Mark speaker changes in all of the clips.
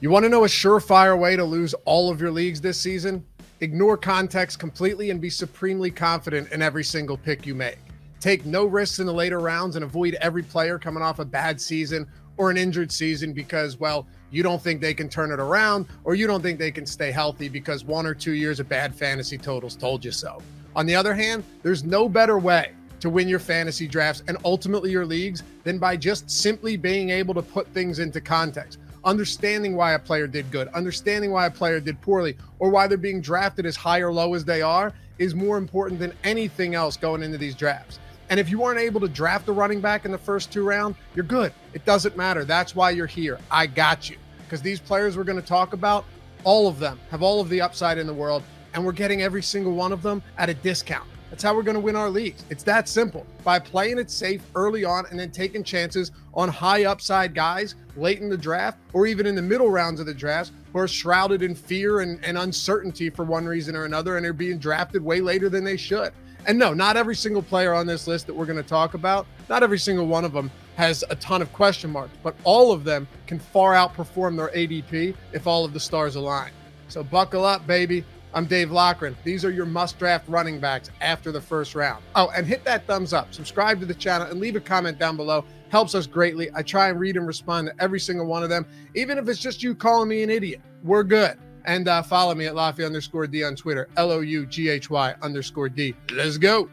Speaker 1: You want to know a surefire way to lose all of your leagues this season? Ignore context completely and be supremely confident in every single pick you make. Take no risks in the later rounds and avoid every player coming off a bad season or an injured season because, well, you don't think they can turn it around or you don't think they can stay healthy because 1 or 2 years of bad fantasy totals told you so. On the other hand, there's no better way to win your fantasy drafts and ultimately your leagues than by just simply being able to put things into context. Understanding why a player did good, understanding why a player did poorly, or why they're being drafted as high or low as they are is more important than anything else going into these drafts. And if you weren't able to draft a running back in the first 2 rounds, you're good. It doesn't matter. That's why you're here. I got you. Because these players we're going to talk about, all of them have all of the upside in the world, and we're getting every single one of them at a discount. That's how we're going to win our leagues. It's that simple. By playing it safe early on and then taking chances on high upside guys late in the draft or even in the middle rounds of the drafts who are shrouded in fear and uncertainty for one reason or another, and they're being drafted way later than they should. And no, not every single player on this list that we're going to talk about, not every single one of them has a ton of question marks, but all of them can far outperform their ADP if all of the stars align. So buckle up, baby. I'm Dave Loughran. These are your must-draft running backs after the first round. Oh, and hit that thumbs up, subscribe to the channel, and leave a comment down below. Helps us greatly. I try and read and respond to every single one of them, even if it's just you calling me an idiot. We're good. And follow me at Laughy_D on Twitter, LOUGHY_D. Let's go.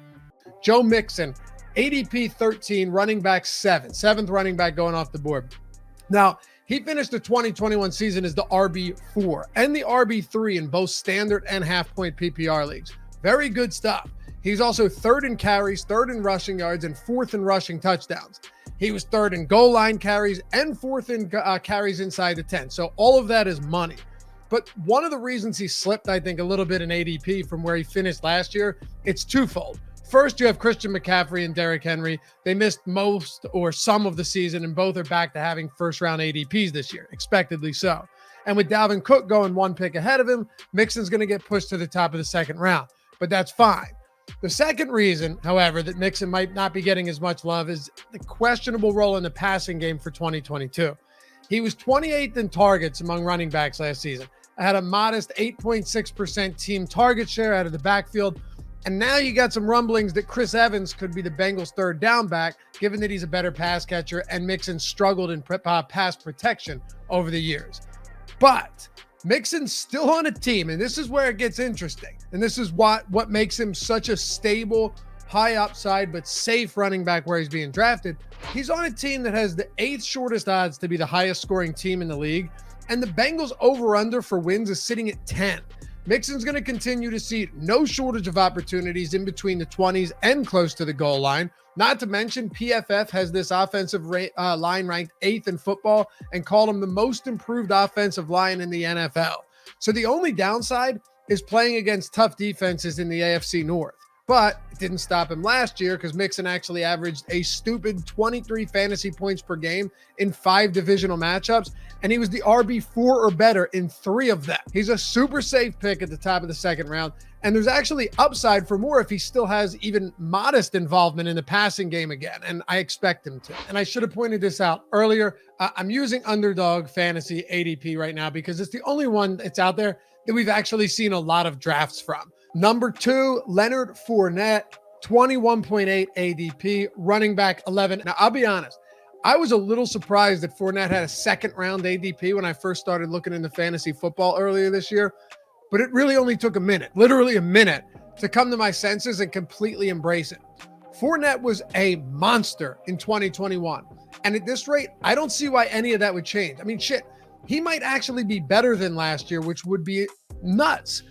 Speaker 1: Joe Mixon, ADP 13, running back 7. 7th running back going off the board. Now, he finished the 2021 season as the RB4 and the RB3 in both standard and half-point PPR leagues. Very good stuff. He's also 3rd in carries, 3rd in rushing yards, and 4th in rushing touchdowns. He was 3rd in goal line carries and 4th in carries inside the 10. So all of that is money. But one of the reasons he slipped, I think, a little bit in ADP from where he finished last year, it's twofold. First, you have Christian McCaffrey and Derrick Henry. They missed most or some of the season, and both are back to having first-round ADPs this year, expectedly so. And with Dalvin Cook going 1 pick ahead of him, Mixon's going to get pushed to the top of the 2nd round. But that's fine. The second reason, however, that Mixon might not be getting as much love is the questionable role in the passing game for 2022. He was 28th in targets among running backs last season. I had a modest 8.6% team target share out of the backfield. And now you got some rumblings that Chris Evans could be the Bengals' 3rd down back, given that he's a better pass catcher and Mixon struggled in pass protection over the years. But Mixon's still on a team, and this is where it gets interesting. And this is what makes him such a stable, high upside, but safe running back where he's being drafted. He's on a team that has the 8th shortest odds to be the highest scoring team in the league. And the Bengals over-under for wins is sitting at 10. Mixon's going to continue to see no shortage of opportunities in between the 20s and close to the goal line. Not to mention, PFF has this offensive line ranked 8th in football and called him the most improved offensive line in the NFL. So the only downside is playing against tough defenses in the AFC North. But it didn't stop him last year because Mixon actually averaged a stupid 23 fantasy points per game in 5 divisional matchups, and he was the RB4 or better in 3 of them. He's a super safe pick at the top of the 2nd round, and there's actually upside for more if he still has even modest involvement in the passing game again, and I expect him to. And I should have pointed this out earlier. I'm using Underdog Fantasy ADP right now because it's the only one that's out there that we've actually seen a lot of drafts from. Number 2, Leonard Fournette, 21.8 ADP, running back 11. Now, I'll be honest. I was a little surprised that Fournette had a 2nd round ADP when I first started looking into fantasy football earlier this year, but it really only took a minute, literally a minute, to come to my senses and completely embrace it. Fournette was a monster in 2021, and at this rate, I don't see why any of that would change. I mean, shit, he might actually be better than last year, which would be nuts.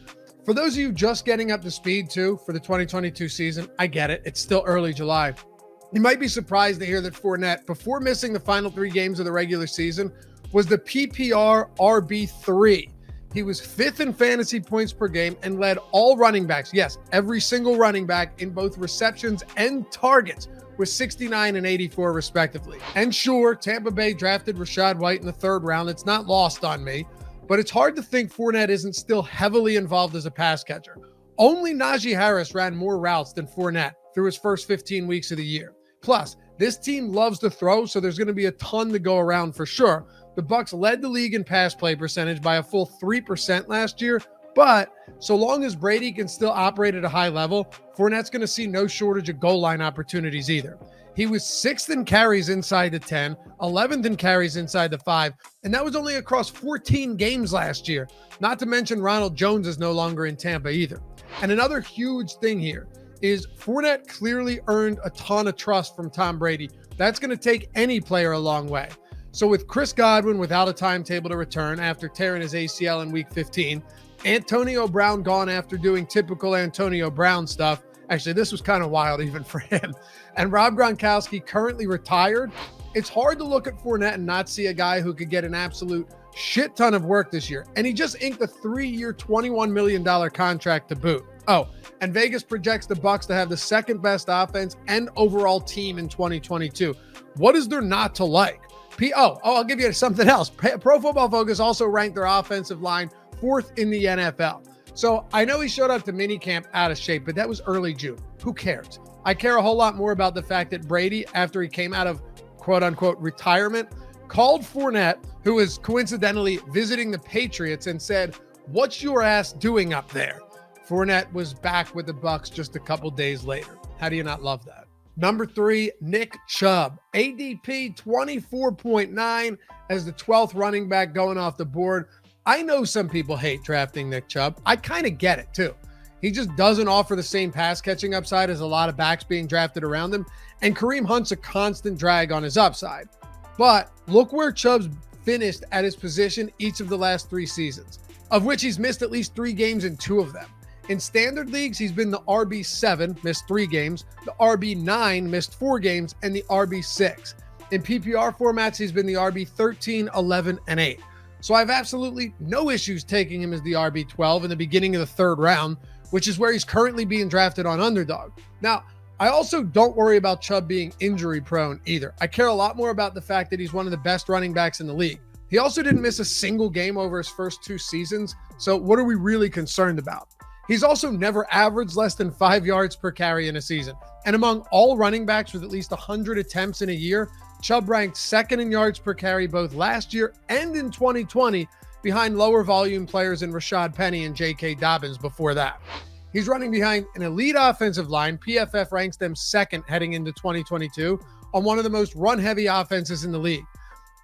Speaker 1: For those of you just getting up to speed too for the 2022 season, I get it. It's still early July. You might be surprised to hear that Fournette, before missing the final 3 games of the regular season, was the PPR RB3. He was 5th in fantasy points per game and led all running backs. Yes, every single running back in both receptions and targets with 69 and 84 respectively. And sure, Tampa Bay drafted Rashaad White in the 3rd round. It's not lost on me. But it's hard to think Fournette isn't still heavily involved as a pass catcher. Only Najee Harris ran more routes than Fournette through his first 15 weeks of the year. Plus, this team loves to throw, so there's going to be a ton to go around for sure. The Bucs led the league in pass play percentage by a full 3% last year, but so long as Brady can still operate at a high level, Fournette's going to see no shortage of goal line opportunities either. He was 6th in carries inside the 10, 11th in carries inside the 5, and that was only across 14 games last year. Not to mention Ronald Jones is no longer in Tampa either. And another huge thing here is Fournette clearly earned a ton of trust from Tom Brady. That's going to take any player a long way. So with Chris Godwin without a timetable to return after tearing his ACL in week 15, Antonio Brown gone after doing typical Antonio Brown stuff. Actually, this was kind of wild even for him. And Rob Gronkowski currently retired. It's hard to look at Fournette and not see a guy who could get an absolute shit ton of work this year. And he just inked a 3-year, $21 million contract to boot. Oh, and Vegas projects the Bucs to have the second best offense and overall team in 2022. What is there not to like? I'll give you something else. Pro Football Focus also ranked their offensive line 4th in the NFL. So I know he showed up to minicamp out of shape, but that was early June. Who cares? I care a whole lot more about the fact that Brady, after he came out of quote unquote retirement, called Fournette, who was coincidentally visiting the Patriots, and said, "What's your ass doing up there?" Fournette was back with the Bucs just a couple days later. How do you not love that? Number 3, Nick Chubb. ADP 24.9 as the 12th running back going off the board. I know some people hate drafting Nick Chubb. I kind of get it too. He just doesn't offer the same pass catching upside as a lot of backs being drafted around him. And Kareem Hunt's a constant drag on his upside. But look where Chubb's finished at his position each of the last 3 seasons, of which he's missed at least 3 games in 2 of them. In standard leagues, he's been the RB7, missed 3 games, the RB9, missed 4 games, and the RB6. In PPR formats, he's been the RB13, 11, and 8. So I have absolutely no issues taking him as the RB12 in the beginning of the 3rd round, which is where he's currently being drafted on Underdog. Now, I also don't worry about Chubb being injury prone either. I care a lot more about the fact that he's one of the best running backs in the league. He also didn't miss a single game over his first 2 seasons. So what are we really concerned about? He's also never averaged less than 5 yards per carry in a season. And among all running backs with at least 100 attempts in a year, Chubb ranked 2nd in yards per carry both last year and in 2020, behind lower volume players in Rashaad Penny and J.K. Dobbins before that. He's running behind an elite offensive line. PFF ranks them 2nd heading into 2022 on one of the most run-heavy offenses in the league.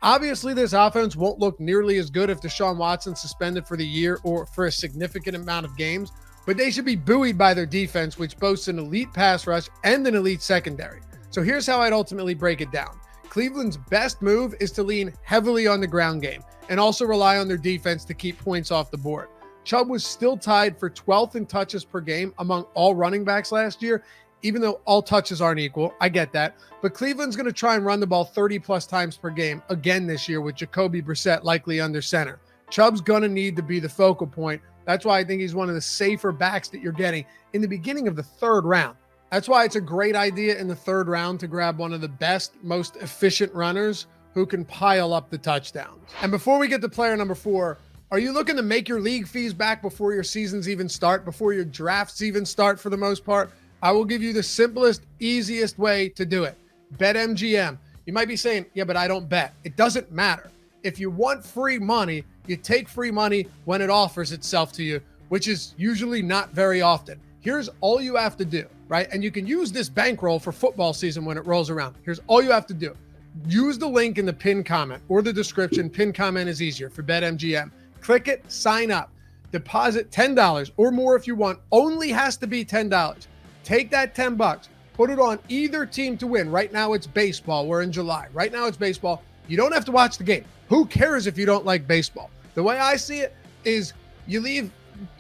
Speaker 1: Obviously, this offense won't look nearly as good if Deshaun Watson's suspended for the year or for a significant amount of games, but they should be buoyed by their defense, which boasts an elite pass rush and an elite secondary. So here's how I'd ultimately break it down. Cleveland's best move is to lean heavily on the ground game and also rely on their defense to keep points off the board. Chubb was still tied for 12th in touches per game among all running backs last year, even though all touches aren't equal. I get that. But Cleveland's going to try and run the ball 30 plus times per game again this year with Jacoby Brissett likely under center. Chubb's going to need to be the focal point. That's why I think he's one of the safer backs that you're getting in the beginning of the 3rd round. That's why it's a great idea in the 3rd round to grab one of the best, most efficient runners who can pile up the touchdowns. And before we get to player number 4, are you looking to make your league fees back before your seasons even start, before your drafts even start for the most part? I will give you the simplest, easiest way to do it. BetMGM. You might be saying, yeah, but I don't bet. It doesn't matter. If you want free money, you take free money when it offers itself to you, which is usually not very often. Here's all you have to do, right? And you can use this bankroll for football season when it rolls around. Here's all you have to do. Use the link in the pinned comment or the description. Pinned comment is easier for BetMGM. Click it, sign up, deposit $10 or more if you want. Only has to be $10. Take that $10, put it on either team to win. Right now it's baseball. We're in July. Right now it's baseball. You don't have to watch the game. Who cares if you don't like baseball? The way I see it is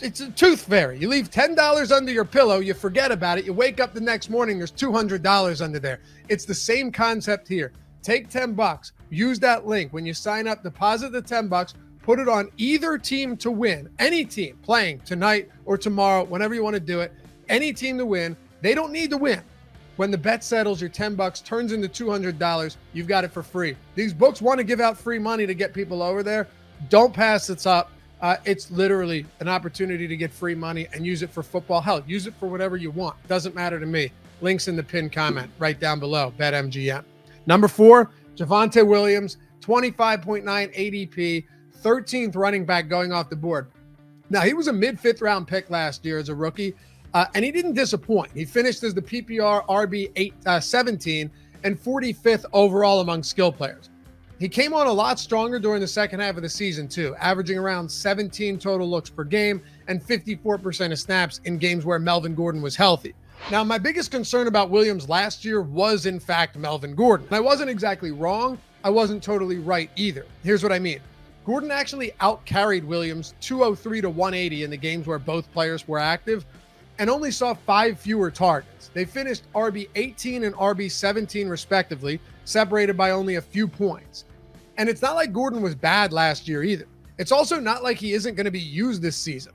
Speaker 1: it's a tooth fairy. You leave $10 under your pillow, you forget about it, you wake up the next morning, there's $200 under there. It's the same concept here. Take $10, use that link. When you sign up, deposit the $10, put it on either team to win. Any team playing tonight or tomorrow, whenever you want to do it, any team to win. They don't need to win. When the bet settles, your $10 turns into $200. You've got it for free. These books want to give out free money to get people over there. Don't pass it up. It's literally an opportunity to get free money and use it for football. Hell, use it for whatever you want. Doesn't matter to me. Links in the pinned comment right down below. BetMGM. Number 4, Javonte Williams. 25.9 ADP, 13th running back going off the board. Now, he was a mid-fifth round pick last year as a rookie, and he didn't disappoint. He finished as the PPR RB 17 and 45th overall among skill players. He came on a lot stronger during the second half of the season, too, averaging around 17 total looks per game and 54% of snaps in games where Melvin Gordon was healthy. Now, my biggest concern about Williams last year was, in fact, Melvin Gordon. And I wasn't exactly wrong. I wasn't totally right either. Here's what I mean. Gordon actually out-carried Williams 203 to 180 in the games where both players were active and only saw 5 fewer targets. They finished RB 18 and RB 17 respectively, separated by only a few points. And it's not like Gordon was bad last year either. It's also not like he isn't going to be used this season.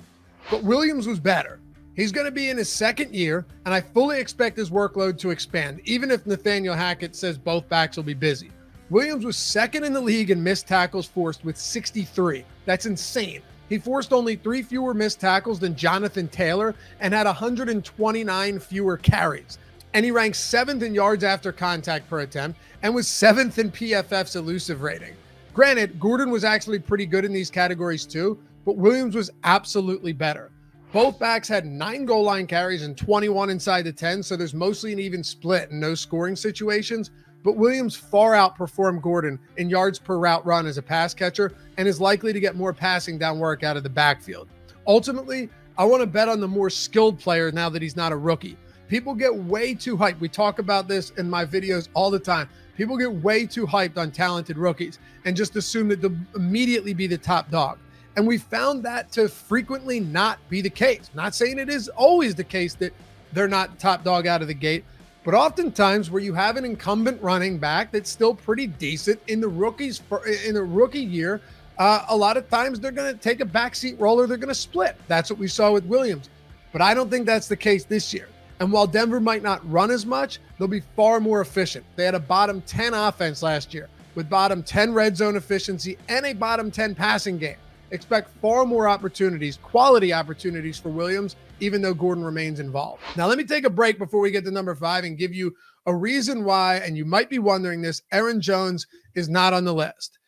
Speaker 1: But Williams was better. He's going to be in his second year, and I fully expect his workload to expand, even if Nathaniel Hackett says both backs will be busy. Williams was second in the league in missed tackles forced with 63. That's insane. He forced only 3 fewer missed tackles than Jonathan Taylor and had 129 fewer carries. And he ranks 7th in yards after contact per attempt and was 7th in PFF's elusive rating. Granted, Gordon was actually pretty good in these categories too, but Williams was absolutely better. Both backs had 9 goal line carries and 21 inside the 10, so there's mostly an even split and no scoring situations. But Williams far outperformed Gordon in yards per route run as a pass catcher and is likely to get more passing down work out of the backfield. Ultimately, I want to bet on the more skilled player now that he's not a rookie. People get way too hyped. We talk about this in my videos all the time. People get way too hyped on talented rookies and just assume that they'll immediately be the top dog. And we found that to frequently not be the case. Not saying it is always the case that they're not top dog out of the gate, but oftentimes where you have an incumbent running back that's still pretty decent in the rookie year, a lot of times they're going to take a backseat role or they're going to split. That's what we saw with Williams. But I don't think that's the case this year. And while Denver might not run as much, they'll be far more efficient. They had a bottom 10 offense last year with bottom 10 red zone efficiency and a bottom 10 passing game. Expect far more opportunities, quality opportunities for Williams, even though Gordon remains involved. Now, let me take a break before we get to number 5 and give you a reason why, and you might be wondering this, Aaron Jones is not on the list.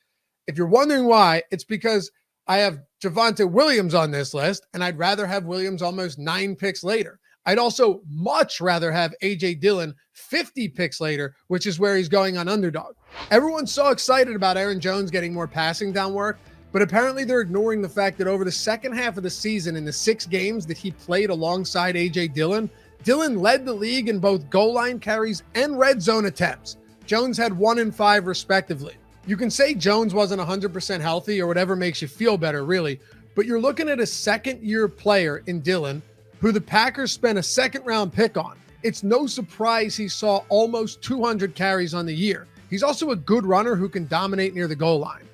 Speaker 1: If you're wondering why, it's because I have Javonte Williams on this list, and I'd rather have Williams almost 9 picks later. I'd also much rather have A.J. Dillon 50 picks later, which is where he's going on underdog. Everyone's so excited about Aaron Jones getting more passing down work, but apparently they're ignoring the fact that over the second half of the season, in the 6 games that he played alongside A.J. Dillon, Dillon led the league in both goal line carries and red zone attempts. Jones had 1 and 5 respectively. You can say Jones wasn't 100% healthy or whatever makes you feel better, really, but you're looking at a second-year player in Dillon who the Packers spent a second-round pick on. It's no surprise he saw almost 200 carries on the year. He's also a good runner who can dominate near the goal line.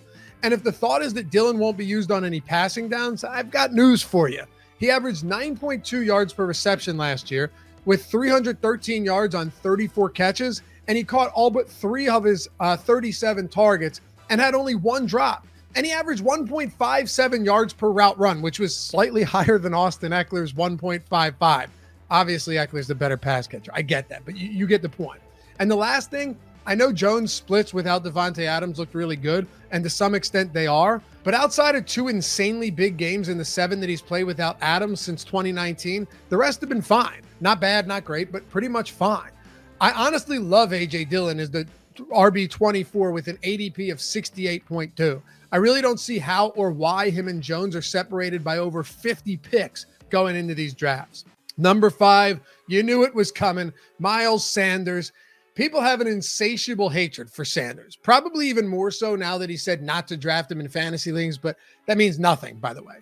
Speaker 1: And if the thought is that Dillon won't be used on any passing downs, I've got news for you. He averaged 9.2 yards per reception last year with 313 yards on 34 catches, and he caught all but 3 of his 37 targets and had only 1 drop. And he averaged 1.57 yards per route run, which was slightly higher than Austin Eckler's 1.55. Obviously, Eckler's the better pass catcher. I get that, but you get the point. And the last thing, I know Jones' splits without Devontae Adams looked really good, and to some extent they are, but outside of 2 insanely big games in the 7 that he's played without Adams since 2019, the rest have been fine. Not bad, not great, but pretty much fine. I honestly love A.J. Dillon as the RB24 with an ADP of 68.2. I really don't see how or why him and Jones are separated by over 50 picks going into these drafts. Number 5, you knew it was coming, Miles Sanders. People have an insatiable hatred for Sanders, probably even more so now that he said not to draft him in fantasy leagues, but that means nothing, by the way.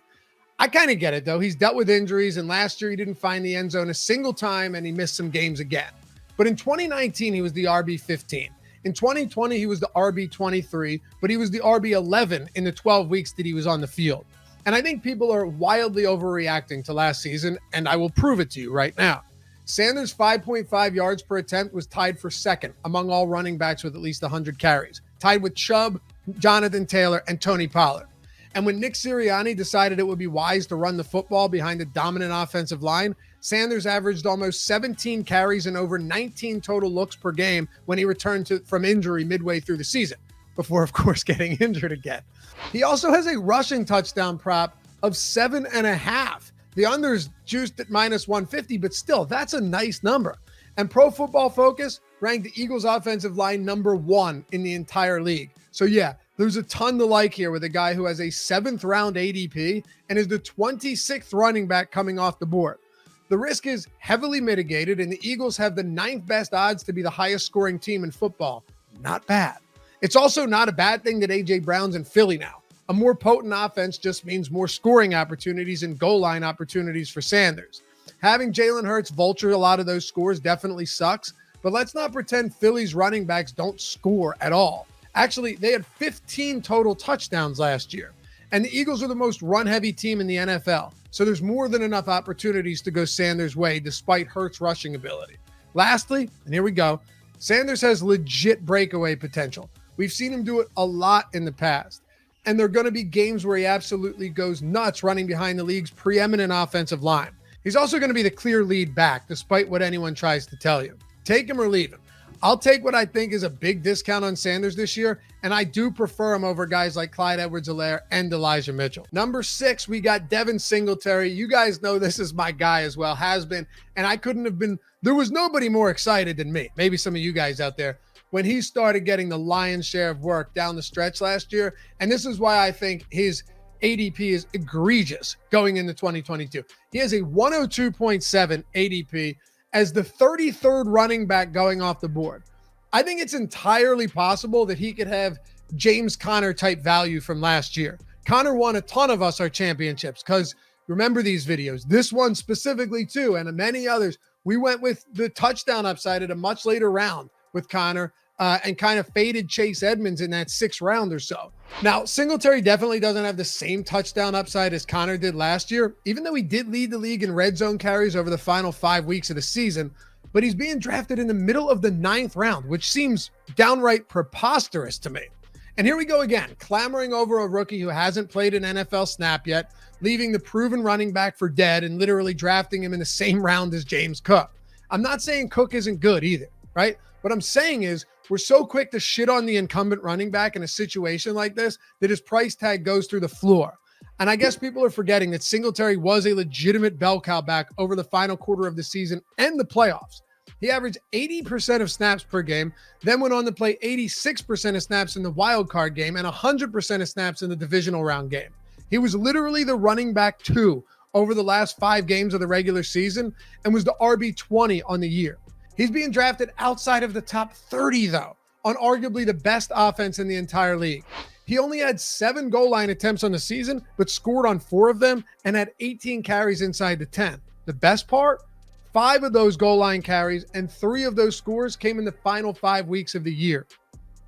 Speaker 1: I kind of get it, though. He's dealt with injuries, and last year he didn't find the end zone a single time, and he missed some games again. But in 2019, he was the RB15. In 2020, he was the RB23, but he was the RB11 in the 12 weeks that he was on the field. And I think people are wildly overreacting to last season, and I will prove it to you right now. Sanders' 5.5 yards per attempt was tied for second among all running backs with at least 100 carries, tied with Chubb, Jonathan Taylor, and Tony Pollard. And when Nick Sirianni decided it would be wise to run the football behind a dominant offensive line, Sanders averaged almost 17 carries and over 19 total looks per game when he returned from injury midway through the season. before, of course, getting injured again. He also has a rushing touchdown prop of 7.5. The under's juiced at -150, but still, that's a nice number. And Pro Football Focus ranked the Eagles' offensive line number 1 in the entire league. So yeah, there's a ton to like here with a guy who has a 7th round ADP and is the 26th running back coming off the board. The risk is heavily mitigated, and the Eagles have the 9th best odds to be the highest scoring team in football. Not bad. It's also not a bad thing that A.J. Brown's in Philly now. A more potent offense just means more scoring opportunities and goal line opportunities for Sanders. Having Jalen Hurts vulture a lot of those scores definitely sucks, but let's not pretend Philly's running backs don't score at all. Actually, they had 15 total touchdowns last year, and the Eagles are the most run-heavy team in the NFL, so there's more than enough opportunities to go Sanders' way despite Hurts' rushing ability. Lastly, and here we go, Sanders has legit breakaway potential. We've seen him do it a lot in the past. And there are going to be games where he absolutely goes nuts running behind the league's preeminent offensive line. He's also going to be the clear lead back, despite what anyone tries to tell you. Take him or leave him. I'll take what I think is a big discount on Sanders this year, and I do prefer him over guys like Clyde Edwards-Helaire and Elijah Mitchell. Number 6, we got Devin Singletary. You guys know this is my guy as well, has been, and I couldn't have been, there was nobody more excited than me, maybe some of you guys out there, when he started getting the lion's share of work down the stretch last year. And this is why I think his ADP is egregious going into 2022. He has a 102.7 ADP as the 33rd running back going off the board. I think it's entirely possible that he could have James Conner type value from last year. Conner won a ton of us our championships because remember these videos, this one specifically too, and many others, we went with the touchdown upside at a much later round with Conner and kind of faded Chase Edmonds in that 6th round or so. Now, Singletary definitely doesn't have the same touchdown upside as Conner did last year, even though he did lead the league in red zone carries over the final 5 weeks of the season, but he's being drafted in the middle of the 9th round, which seems downright preposterous to me. And here we go again, clamoring over a rookie who hasn't played an NFL snap yet, leaving the proven running back for dead and literally drafting him in the same round as James Cook. I'm not saying Cook isn't good either, right? What I'm saying is we're so quick to shit on the incumbent running back in a situation like this that his price tag goes through the floor. And I guess people are forgetting that Singletary was a legitimate bell cow back over the final quarter of the season and the playoffs. He averaged 80% of snaps per game, then went on to play 86% of snaps in the wild card game and 100% of snaps in the divisional round game. He was literally the running back 2 over the last 5 games of the regular season and was the RB20 on the year. He's being drafted outside of the top 30, though, on arguably the best offense in the entire league. He only had 7 goal line attempts on the season, but scored on 4 of them and had 18 carries inside the 10. The best part? 5 of those goal line carries and 3 of those scores came in the final 5 weeks of the year.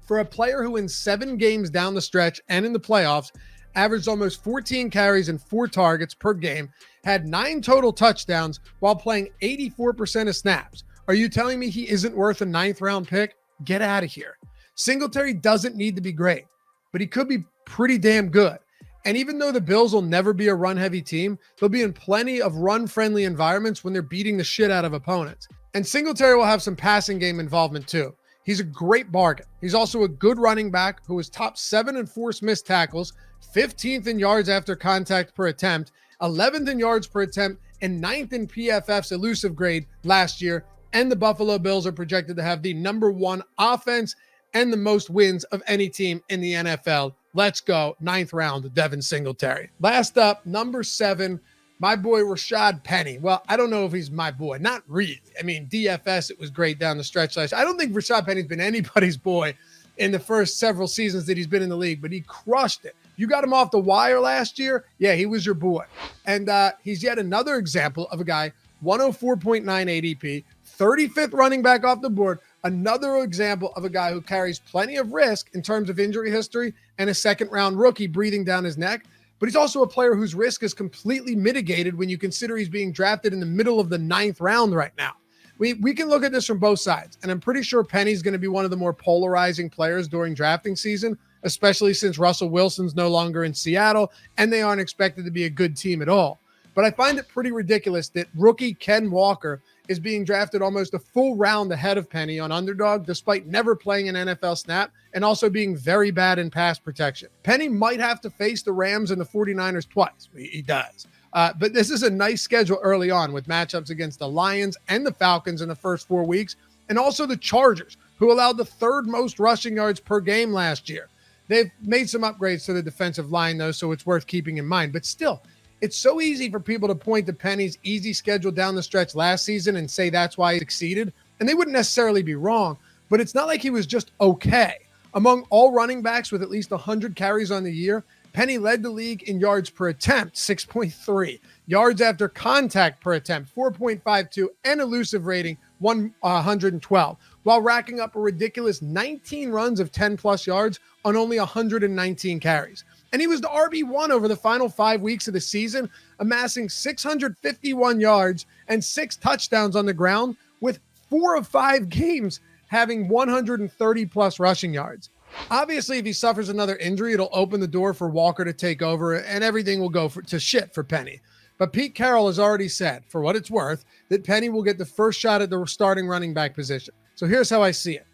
Speaker 1: For a player who in 7 games down the stretch and in the playoffs averaged almost 14 carries and 4 targets per game, had 9 total touchdowns while playing 84% of snaps. Are you telling me he isn't worth a 9th round pick? Get out of here. Singletary doesn't need to be great, but he could be pretty damn good. And even though the Bills will never be a run-heavy team, they'll be in plenty of run-friendly environments when they're beating the shit out of opponents. And Singletary will have some passing game involvement too. He's a great bargain. He's also a good running back who was top 7 in forced missed tackles, 15th in yards after contact per attempt, 11th in yards per attempt, and 9th in PFF's elusive grade last year. And the Buffalo Bills are projected to have the number 1 offense and the most wins of any team in the NFL. Let's go. 9th round, Devin Singletary. Last up, number 7, my boy Rashaad Penny. Well, I don't know if he's my boy. Not really. I mean, DFS, it was great down the stretch last year. I don't think Rashaad Penny's been anybody's boy in the first several seasons that he's been in the league, but he crushed it. You got him off the wire last year? Yeah, he was your boy. And he's yet another example of a guy, 104.9 ADP, 35th running back off the board, another example of a guy who carries plenty of risk in terms of injury history and a 2nd round rookie breathing down his neck. But he's also a player whose risk is completely mitigated when you consider he's being drafted in the middle of the 9th round right now. We can look at this from both sides, and I'm pretty sure Penny's going to be one of the more polarizing players during drafting season, especially since Russell Wilson's no longer in Seattle and they aren't expected to be a good team at all. But I find it pretty ridiculous that rookie Ken Walker is being drafted almost a full round ahead of Penny on Underdog, despite never playing an NFL snap and also being very bad in pass protection. Penny might have to face the Rams and the 49ers twice. He does. But this is a nice schedule early on with matchups against the Lions and the Falcons in the first 4 weeks, and also the Chargers, who allowed the third most rushing yards per game last year. They've made some upgrades to the defensive line, though, so it's worth keeping in mind. But still, it's so easy for people to point to Penny's easy schedule down the stretch last season and say that's why he succeeded. And they wouldn't necessarily be wrong, but it's not like he was just okay. Among all running backs with at least 100 carries on the year, Penny led the league in yards per attempt, 6.3, yards after contact per attempt, 4.52, and elusive rating, 112, while racking up a ridiculous 19 runs of 10-plus yards on only 119 carries. And he was the RB1 over the final 5 weeks of the season, amassing 651 yards and 6 touchdowns on the ground, with 4 of 5 games having 130-plus rushing yards. Obviously, if he suffers another injury, it'll open the door for Walker to take over, and everything will go to shit for Penny. But Pete Carroll has already said, for what it's worth, that Penny will get the first shot at the starting running back position. So here's how I see it.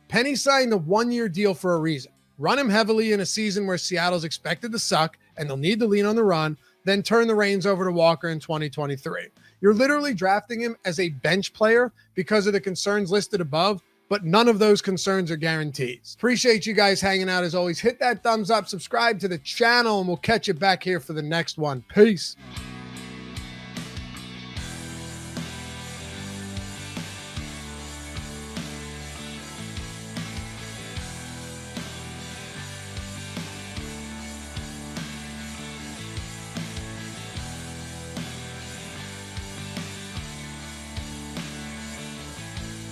Speaker 1: Penny signed a 1-year deal for a reason. Run him heavily in a season where Seattle's expected to suck and they'll need to lean on the run, then turn the reins over to Walker in 2023. You're literally drafting him as a bench player because of the concerns listed above, but none of those concerns are guarantees. Appreciate you guys hanging out as always. Hit that thumbs up, subscribe to the channel, and we'll catch you back here for the next one. Peace.